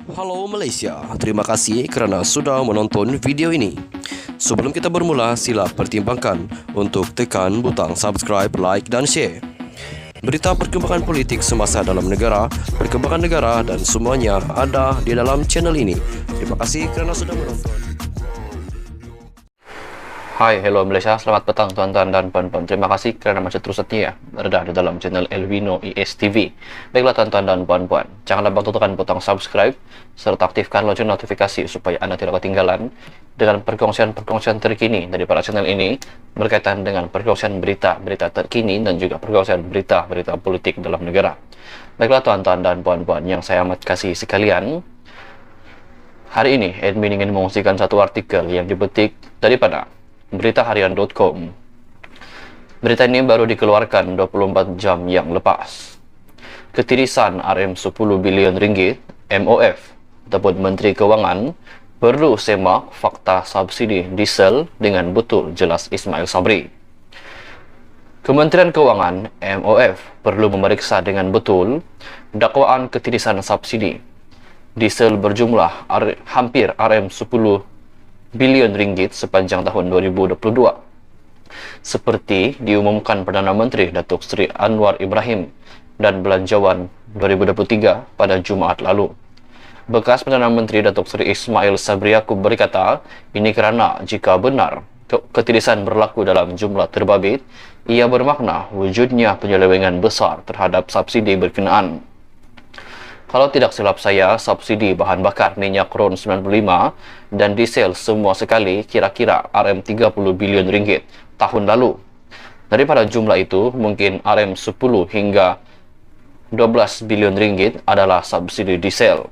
Halo Malaysia, terima kasih kerana sudah menonton video ini. Sebelum kita bermula, sila pertimbangkan untuk tekan butang subscribe, like dan share. Berita perkembangan politik semasa dalam negara, perkembangan negara dan semuanya ada di dalam channel ini. Terima kasih kerana sudah menonton. Hai, hello Malaysia, selamat petang tuan-tuan dan puan-puan. Terima kasih kerana masih terus setia berada di dalam channel Elvino ES TV. Baiklah tuan-tuan dan puan-puan, jangan lupa tekan butang subscribe serta aktifkan lonceng notifikasi supaya anda tidak ketinggalan dengan perkongsian-perkongsian terkini dari para channel ini berkaitan dengan perkongsian berita-berita terkini dan juga perkongsian berita-berita politik dalam negara. Baiklah tuan-tuan dan puan-puan yang saya amat kasih sekalian, hari ini admin ingin mengungsikan satu artikel yang dipetik daripada beritaharian.com. Berita ini baru dikeluarkan 24 jam yang lepas. Ketirisan RM10 bilion ringgit, MOF ataupun Menteri Kewangan perlu semak fakta subsidi diesel dengan betul, jelas Ismail Sabri. Kementerian Kewangan MOF perlu memeriksa dengan betul dakwaan ketirisan subsidi diesel berjumlah hampir RM10 bilion ringgit sepanjang tahun 2022 seperti diumumkan Perdana Menteri Datuk Seri Anwar Ibrahim dan Belanjawan 2023 pada Jumaat lalu. Bekas Perdana Menteri Datuk Seri Ismail Sabri Yaakob berkata, ini kerana jika benar ketirisan berlaku dalam jumlah terbabit, ia bermakna wujudnya penyelewengan besar terhadap subsidi berkenaan. Kalau tidak silap saya, subsidi bahan bakar minyak RON 95 dan diesel semua sekali kira-kira RM30 bilion ringgit tahun lalu. Daripada jumlah itu, mungkin RM10 hingga 12 bilion ringgit adalah subsidi diesel.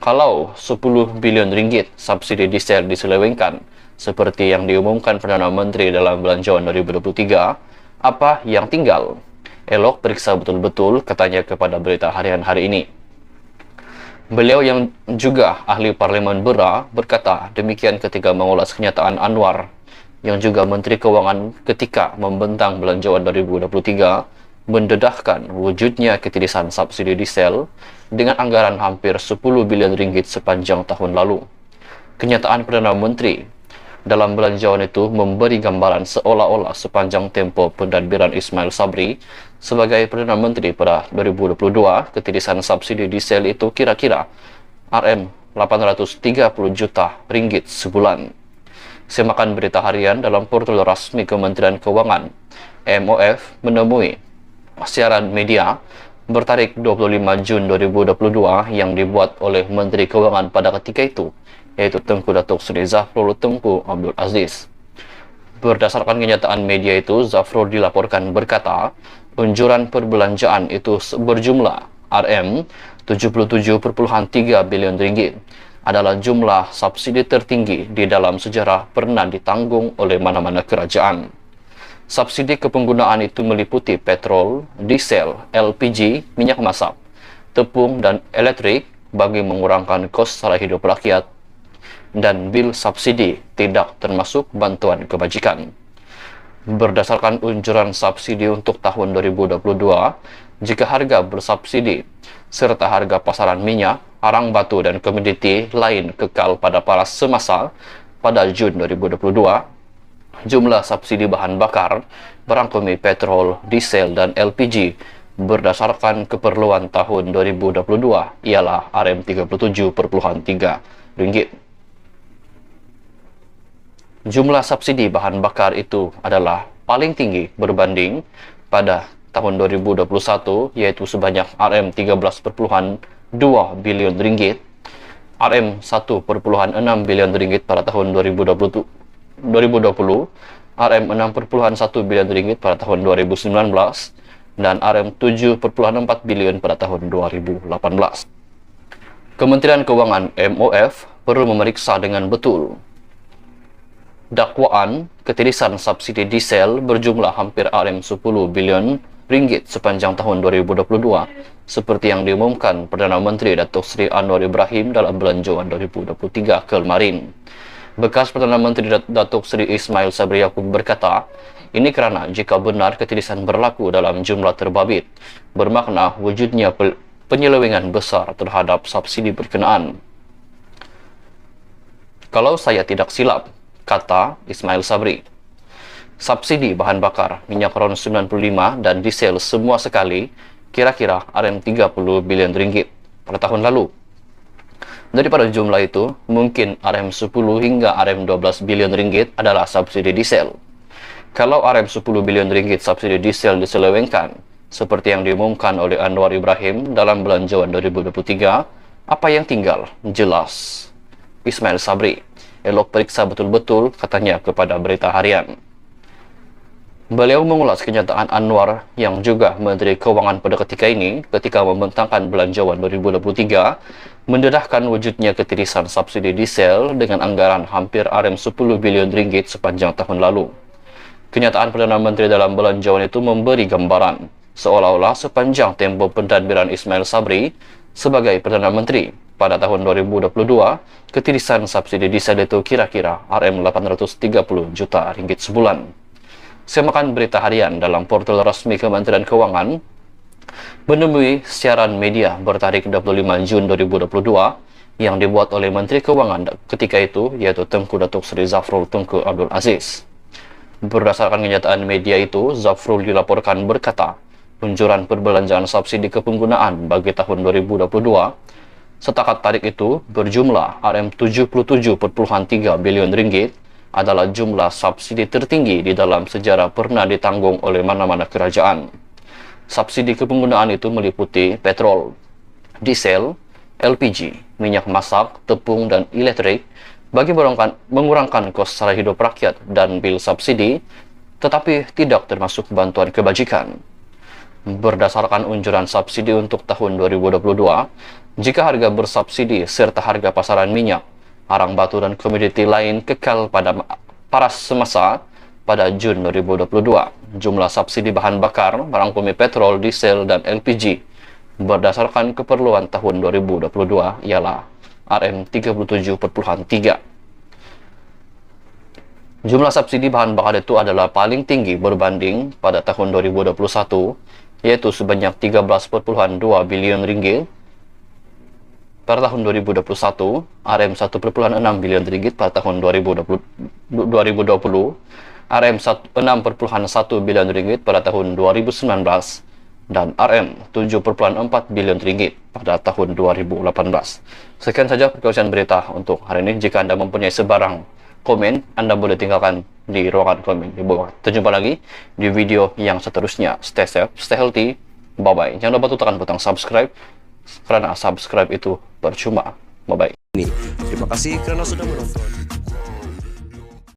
Kalau 10 bilion ringgit subsidi diesel diselewengkan seperti yang diumumkan Perdana Menteri dalam Belanjawan 2023, apa yang tinggal? Elok periksa betul-betul, katanya kepada Berita Harian hari ini. Beliau yang juga ahli Parlimen Berak berkata demikian ketika mengulas kenyataan Anwar yang juga Menteri Kewangan ketika membentang Belanjawan 2023 mendedahkan wujudnya ketirisan subsidi diesel dengan anggaran hampir 10 bilion ringgit sepanjang tahun lalu. Kenyataan Perdana Menteri dalam Belanjawan itu memberi gambaran seolah-olah sepanjang tempoh pentadbiran Ismail Sabri sebagai Perdana Menteri pada 2022, ketirisan subsidi diesel itu kira-kira RM830 juta ringgit sebulan. Semakan Berita Harian dalam portal rasmi Kementerian Kewangan, MOF menemui siaran media bertarikh 25 Jun 2022 yang dibuat oleh Menteri Kewangan pada ketika itu, yaitu Tengku Datuk Seri Zafrul Tengku Abdul Aziz. Berdasarkan kenyataan media itu, Zafrul dilaporkan berkata, unjuran perbelanjaan itu berjumlah RM77,3 bilion ringgit adalah jumlah subsidi tertinggi di dalam sejarah pernah ditanggung oleh mana-mana kerajaan. Subsidi kepenggunaan itu meliputi petrol, diesel, LPG, minyak masak, tepung dan elektrik bagi mengurangkan kos sara hidup rakyat, dan bil subsidi tidak termasuk bantuan kebajikan. Berdasarkan unjuran subsidi untuk tahun 2022, jika harga bersubsidi serta harga pasaran minyak, arang batu dan komoditi lain kekal pada paras semasa pada Jun 2022, jumlah subsidi bahan bakar berangkumi petrol, diesel dan LPG berdasarkan keperluan tahun 2022 ialah RM37,3 ringgit. Jumlah subsidi bahan bakar itu adalah paling tinggi berbanding pada tahun 2021, yaitu sebanyak RM13,2 bilion ringgit, RM1,6 bilion ringgit pada tahun 2020, RM6,1 bilion ringgit pada tahun 2019, dan RM7,4 bilion pada tahun 2018. Kementerian Kewangan MOF perlu memeriksa dengan betul dakwaan ketirisan subsidi diesel berjumlah hampir RM10 bilion ringgit sepanjang tahun 2022 seperti yang diumumkan Perdana Menteri Datuk Seri Anwar Ibrahim dalam Belanjawan 2023 kemarin. Bekas Perdana Menteri Datuk Seri Ismail Sabri Yaakob berkata, ini kerana jika benar ketirisan berlaku dalam jumlah terbabit, bermakna wujudnya penyelewengan besar terhadap subsidi berkenaan. Kalau saya tidak silap, kata Ismail Sabri, subsidi bahan bakar minyak RON 95 dan diesel semua sekali kira-kira Rp30 bilion pada tahun lalu. Daripada jumlah itu, mungkin Rp10 hingga Rp12 bilion adalah subsidi diesel. Kalau Rp10 bilion subsidi diesel diselewengkan, seperti yang diumumkan oleh Anwar Ibrahim dalam belanjawan 2023, apa yang tinggal? Jelas. Ismail Sabri, elok periksa betul-betul, katanya kepada Berita Harian. Beliau mengulas kenyataan Anwar yang juga Menteri Keuangan pada ketika ini ketika membentangkan belanjawan 2023 mendedahkan wujudnya ketirisan subsidi diesel dengan anggaran hampir Rp10 bilion sepanjang tahun lalu. Kenyataan Perdana Menteri dalam belanjawan itu memberi gambaran seolah-olah sepanjang tempo pentadbiran Ismail Sabri sebagai Perdana Menteri pada tahun 2022, ketirisan subsidi diesel itu kira-kira Rp830 juta sebulan. Semakan Berita Harian dalam portal resmi Kementerian Keuangan menemui siaran media bertarikh 25 Jun 2022 yang dibuat oleh Menteri Keuangan ketika itu, yaitu Tengku Datuk Seri Zafrul Tunku Abdul Aziz. Berdasarkan kenyataan media itu, Zafrul dilaporkan berkata, unjuran perbelanjaan subsidi kepenggunaan bagi tahun 2022 setakat tarik itu berjumlah Rp77.3 bilion adalah jumlah subsidi tertinggi di dalam sejarah pernah ditanggung oleh mana-mana kerajaan. Subsidi kepenggunaan itu meliputi petrol, diesel, LPG, minyak masak, tepung, dan elektrik bagi mengurangkan kos sara hidup rakyat dan bil subsidi, tetapi tidak termasuk bantuan kebajikan. Berdasarkan unjuran subsidi untuk tahun 2022, jika harga bersubsidi serta harga pasaran minyak, arang batu dan komoditi lain kekal pada paras semasa pada Jun 2022. Jumlah subsidi bahan bakar merangkumi petrol, diesel, dan LPG berdasarkan keperluan tahun 2022 ialah Rp37.3. Jumlah subsidi bahan bakar itu adalah paling tinggi berbanding pada tahun 2021, yaitu sebanyak Rp13.2 bilion pada tahun 2021, Rp1.6 bilion pada tahun 2020, Rp6.1 bilion pada tahun 2019, dan Rp7.4 bilion pada tahun 2018. Sekian saja perkongsian berita untuk hari ini. Jika Anda mempunyai sebarang komen, Anda boleh tinggalkan di ruangan komen di bawah. Terjumpa lagi di video yang seterusnya. Stay safe, stay healthy, bye-bye. Jangan lupa tekan butang subscribe, karena subscribe itu percuma. Bye-bye. Terima kasih kerana sudah menonton.